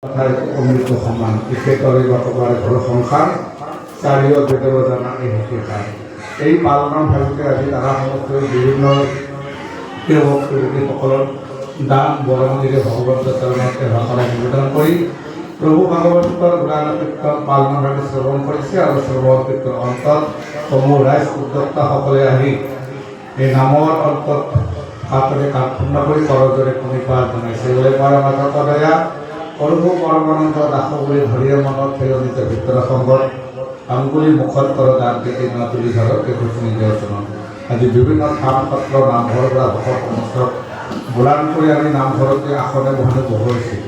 অমৃত সমান তেখেতৰে বৰ্তমান ঘৰ সংসাৰ চাৰিও বেদৰ জানা এই শিকায় এই পালনৰ ভালকে আজি তাৰা সমস্ত বিভিন্ন সেৱক সেৱকীসকলৰ দান বৰঙণিৰে ভগৱন্ত চৰণত সেৱাকৰাই নিবেদন কৰি প্ৰভু ভাগৱতৰ গুণান কীৰ্তন পালনৰ ভাৱে শ্ৰৱণ কৰিছে আৰু শ্ৰৱণ কীৰ্তন অন্তত সমূহ ৰাইজ উদ্যোক্তাসকলে আহি এই নামৰ অন্তত হাতৰে কামপূৰ্ণ কৰি কৰজৰে কৃপা জনাইছে বুলি পৰমাত্মা দয়া অনুভৱ পৰমানন্দ দাসগুৰি ধৰিয়ে মনত খেলনিত ভিতৰ সংগত আঙ্গুলি মুখত কৰ দান কেটি ন তুলি ধৰক একৈছে নিজৰ চনত আজি বিভিন্ন থান সত্ৰ নামঘৰৰ পৰা ভকত সমস্তক বোলান কৰি আমি নামঘৰতে আসনে বহনে বহুৱাইছোঁ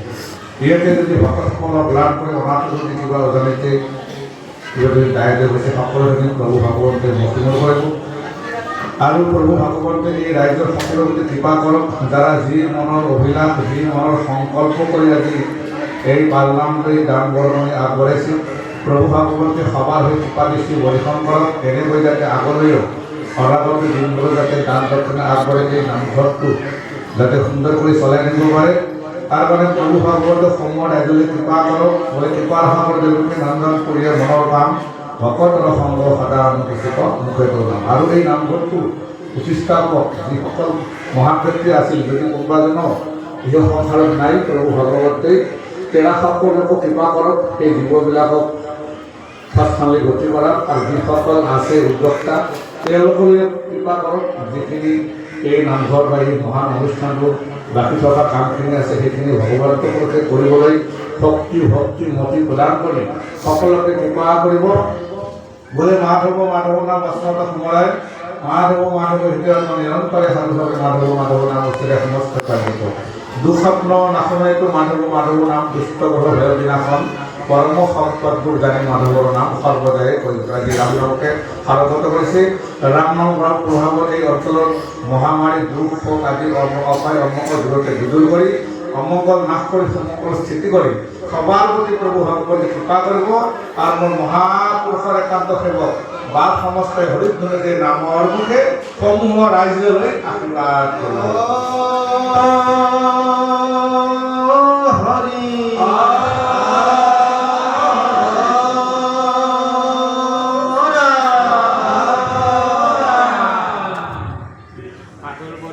ইয়াতে যদি ভকতসকলক বোলান কৰি অনাটো যদি কিবা অজানিতে কিবা যদি দায়িত্ব হৈছে সকলোখিনি প্ৰভু ভাগৱন্তে মহিমূৰ কৰিব আৰু প্ৰভু ভাগৱন্তে এই ৰাইজৰ সকলো প্ৰতি কৃপা কৰক যাৰা যি মনৰ অভিলাষ যি মনৰ সংকল্প কৰি আজি এই পালনাম কৰি দান বৰঙণি আগবঢ়াইছে প্ৰভু ভাগৱন্তে সবাৰ হৈ কৃপা দৃষ্টি বৰ্ষণ কৰক এনেকৈ যাতে আগলৈও অনাগত দিনবোৰ যাতে দান দক্ষিণা আগবঢ়াই এই নামঘৰটো যাতে সুন্দৰ কৰি চলাই নিব পাৰে তাৰ কাৰণে প্ৰভু ভাগৱতে সমূহ ৰাইজলৈ কৃপা কৰক মই কৃপাৰ সাগৰ দেৱকে নামদান কৰিয়ে মনৰ কাম ভকতৰ সংগ সদা অনুষ্ঠিত মুখে প্ৰদান আৰু এই নামঘৰটো প্ৰতিষ্ঠাপক যিসকল মহান ব্যক্তি আছিল যদি কোনোবাজনো এই সংসাৰত নাই প্ৰভু ভাগৱতে তেৰা সকলোকো কৃপা কৰক সেই জীৱবিলাকক সৎস্থানলৈ গতি কৰক আৰু যিসকল আছে উদ্যোক্তা তেওঁলোকলৈ কৃপা কৰক যিখিনি এই নামঘৰ বা এই মহান অনুষ্ঠানবোৰ বাকী থকা কামখিনি আছে সেইখিনি ভগৱন্তৰ মতে কৰিবলৈ শক্তি ভক্তি মতি প্ৰদান কৰি সকলোকে কৃপা কৰিব বলে মাধৱ মাধৱ নাম বস্ত্ৰতা সোমৰাই মাধৱ হৃদয় নিৰন্তৰে সাধুভাৱে মাধৱ নাম উচ্চাৰে সমস্ত কাৰ্যিত দুঃস্বপ্ন নাশনাইতো মাধৱ নাম দুষ্ট গ্ৰহ ভয় বিনাশন পৰম সম্পদবোৰ জানি মাধৱৰ নাম সৰ্বদায়ে আজি ৰাম নামকে স্বাগত কৰিছে ৰাম নাম প্ৰভাৱত এই অঞ্চলৰ মহামাৰী দুখ শোক আদি অপায় অমংগল দূৰতে বিদূৰ কৰি অমংগল নাশ কৰি সমগ্ৰ স্থিতি কৰি সবাৰ প্ৰতি প্ৰভু ভগবতী কৃপা কৰব আৰ মোৰ মহাপুৰুষেৰ একান্ত সেবক বা সমস্ত হৰিধ্বনিতে নামৰ মুখে সমূহ ৰাইজলৈ আশীৰ্বাদ কৰিব।